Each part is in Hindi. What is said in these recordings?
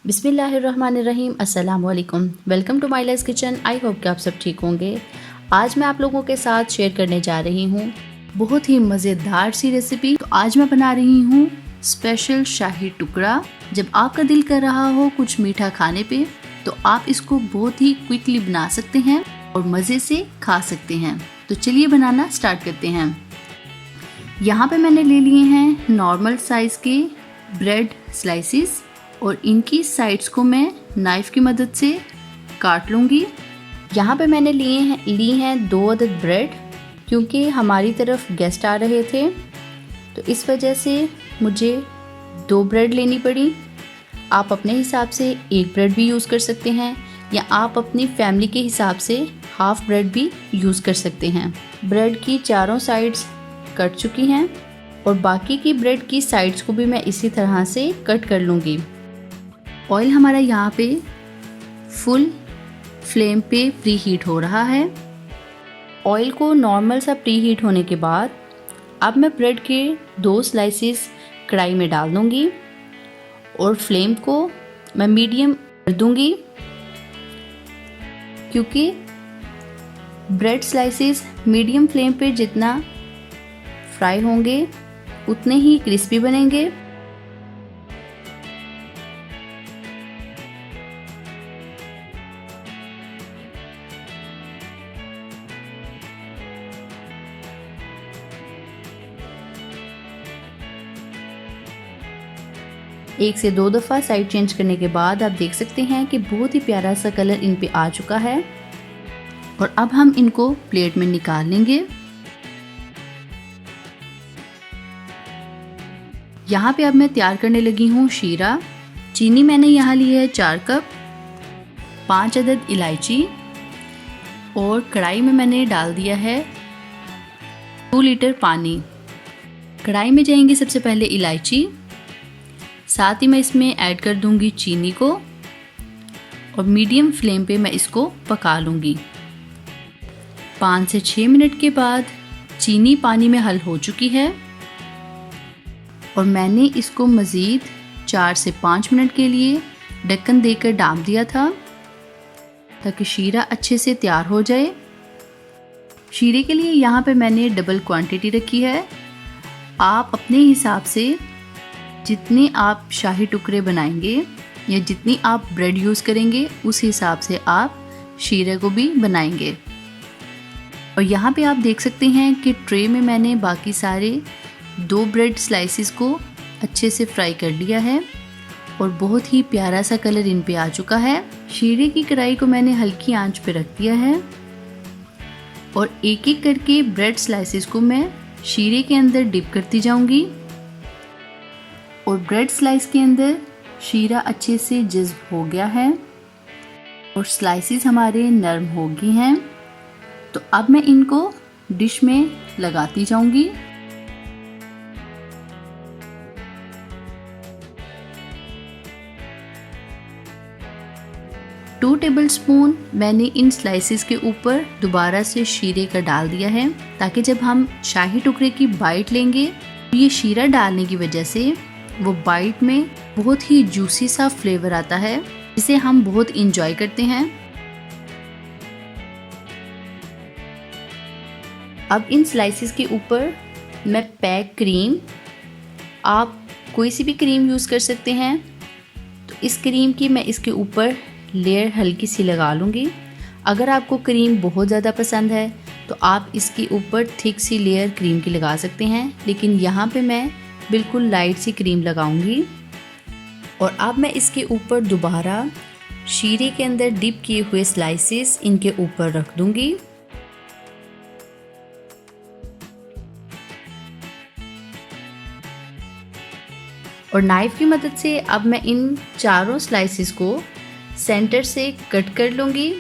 बिस्मिल्लाहिर्रहमानिर्रहीम। अस्सलाम वालेकुम। Welcome to my life kitchen. I hope कि आप सब ठीक होंगे। आज मैं आप लोगों के साथ शेयर करने जा रही हूँ बहुत ही मज़ेदार सी रेसिपी। तो आज मैं बना रही हूँ स्पेशल शाही टुकड़ा। जब आपका दिल कर रहा हो कुछ मीठा खाने पे तो आप इसको बहुत ही क्विकली बना सकते हैं और मज़े से खा सकते हैं। तो चलिए बनाना स्टार्ट करते हैं। यहाँ पे मैंने ले लिए हैं नॉर्मल साइज़ के ब्रेड स्लाइसिस और इनकी साइड्स को मैं नाइफ़ की मदद से काट लूँगी। यहाँ पे मैंने ली हैं 2 अदद ब्रेड, क्योंकि हमारी तरफ गेस्ट आ रहे थे तो इस वजह से मुझे 2 ब्रेड लेनी पड़ी। आप अपने हिसाब से 1 ब्रेड भी यूज़ कर सकते हैं या आप अपनी फैमिली के हिसाब से हाफ़ ब्रेड भी यूज़ कर सकते हैं। ब्रेड की चारों साइड्स कट चुकी हैं और बाकी की ब्रेड की साइड्स को भी मैं इसी तरह से कट कर लूँगी। ऑयल हमारा यहाँ पे फुल फ्लेम पे प्री हीट हो रहा है। ऑयल को नॉर्मल सा प्री हीट होने के बाद अब मैं ब्रेड के 2 स्लाइसेस कढ़ाई में डाल दूँगी और फ्लेम को मैं मीडियम कर दूँगी, क्योंकि ब्रेड स्लाइसेस मीडियम फ्लेम पे जितना फ्राई होंगे उतने ही क्रिस्पी बनेंगे। एक से 2 दफ़ा साइड चेंज करने के बाद आप देख सकते हैं कि बहुत ही प्यारा सा कलर इन पे आ चुका है और अब हम इनको प्लेट में निकाल लेंगे। यहाँ पे अब मैं तैयार करने लगी हूँ शीरा। चीनी मैंने यहाँ ली है 4 कप, 5 अदद इलायची और कढ़ाई में मैंने डाल दिया है 2 लीटर पानी। कढ़ाई में जाएंगे सबसे पहले इलायची, साथ ही मैं इसमें ऐड कर दूंगी चीनी को और मीडियम फ्लेम पे मैं इसको पका लूँगी। 5 से 6 मिनट के बाद चीनी पानी में हल हो चुकी है और मैंने इसको मज़ीद 4 से 5 मिनट के लिए ढक्कन देकर डाल दिया था ताकि शीरा अच्छे से तैयार हो जाए। शीरे के लिए यहाँ पे मैंने डबल क्वांटिटी रखी है। आप अपने हिसाब से जितने आप शाही टुकड़े बनाएंगे या जितनी आप ब्रेड यूज़ करेंगे उस हिसाब से आप शीरे को भी बनाएंगे। और यहाँ पे आप देख सकते हैं कि ट्रे में मैंने बाकी सारे 2 ब्रेड स्लाइसिस को अच्छे से फ्राई कर लिया है और बहुत ही प्यारा सा कलर इन पे आ चुका है। शीरे की कढ़ाई को मैंने हल्की आंच पे रख दिया है और एक एक करके ब्रेड स्लाइसिस को मैं शीरे के अंदर डिप करती जाऊंगी और ब्रेड स्लाइस के अंदर शीरा अच्छे से जज़्ब हो गया है और स्लाइसिस हमारे नरम हो गए हैं। तो अब मैं इनको डिश में लगाती जाऊंगी। टू टेबलस्पून मैंने इन स्लाइसिस के ऊपर दोबारा से शीरे का डाल दिया है ताकि जब हम शाही टुकड़े की बाइट लेंगे तो ये शीरा डालने की वजह से वो बाइट में बहुत ही जूसी सा फ्लेवर आता है, जिसे हम बहुत इंजॉय करते हैं। अब इन स्लाइसिस के ऊपर मैं पैक क्रीम, आप कोई सी भी क्रीम यूज़ कर सकते हैं, तो इस क्रीम की मैं इसके ऊपर लेयर हल्की सी लगा लूँगी। अगर आपको क्रीम बहुत ज़्यादा पसंद है तो आप इसके ऊपर थिक सी लेयर क्रीम की लगा सकते हैं, लेकिन यहाँ पे मैं बिल्कुल लाइट सी क्रीम लगाऊंगी। और अब मैं इसके ऊपर दोबारा शीरे के अंदर डिप किए हुए स्लाइसेस इनके ऊपर रख दूंगी। और नाइफ की मदद से अब मैं इन चारों स्लाइसेस को सेंटर से कट कर लूंगी।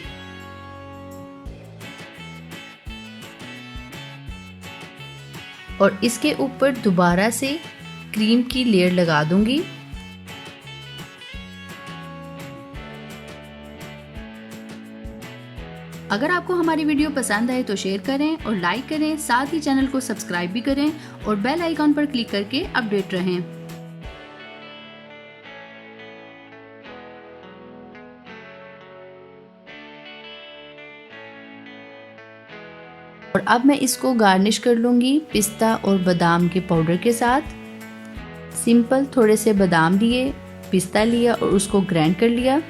और इसके ऊपर दोबारा से क्रीम की लेयर लगा दूंगी। अगर आपको हमारी वीडियो पसंद आए तो शेयर करें और लाइक करें, साथ ही चैनल को सब्सक्राइब भी करें और बेल आइकॉन पर क्लिक करके अपडेट रहें। और अब मैं इसको गार्निश कर लूँगी पिस्ता और बादाम के पाउडर के साथ। सिंपल थोड़े से बादाम लिए, पिस्ता लिया और उसको ग्राइंड कर लिया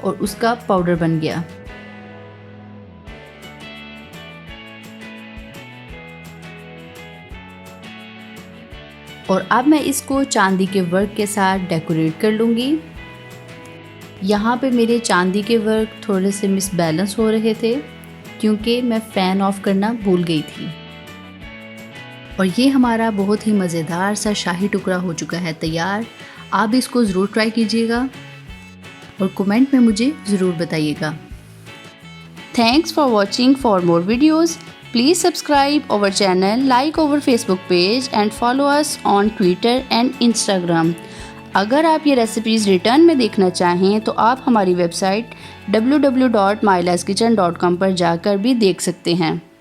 और उसका पाउडर बन गया। और अब मैं इसको चांदी के वर्क के साथ डेकोरेट कर लूँगी। यहाँ पे मेरे चांदी के वर्क थोड़े से मिसबैलेंस हो रहे थे क्योंकि मैं फ़ैन ऑफ करना भूल गई थी। और ये हमारा बहुत ही मज़ेदार सा शाही टुकड़ा हो चुका है तैयार। आप इसको ज़रूर ट्राई कीजिएगा और कमेंट में मुझे ज़रूर बताइएगा। Thanks for watching. For more videos please subscribe our channel, like our Facebook page and follow us on Twitter and Instagram। अगर आप ये रेसिपीज़ रिटर्न में देखना चाहें तो आप हमारी वेबसाइट www.mylaskitchen.com पर जाकर भी देख सकते हैं।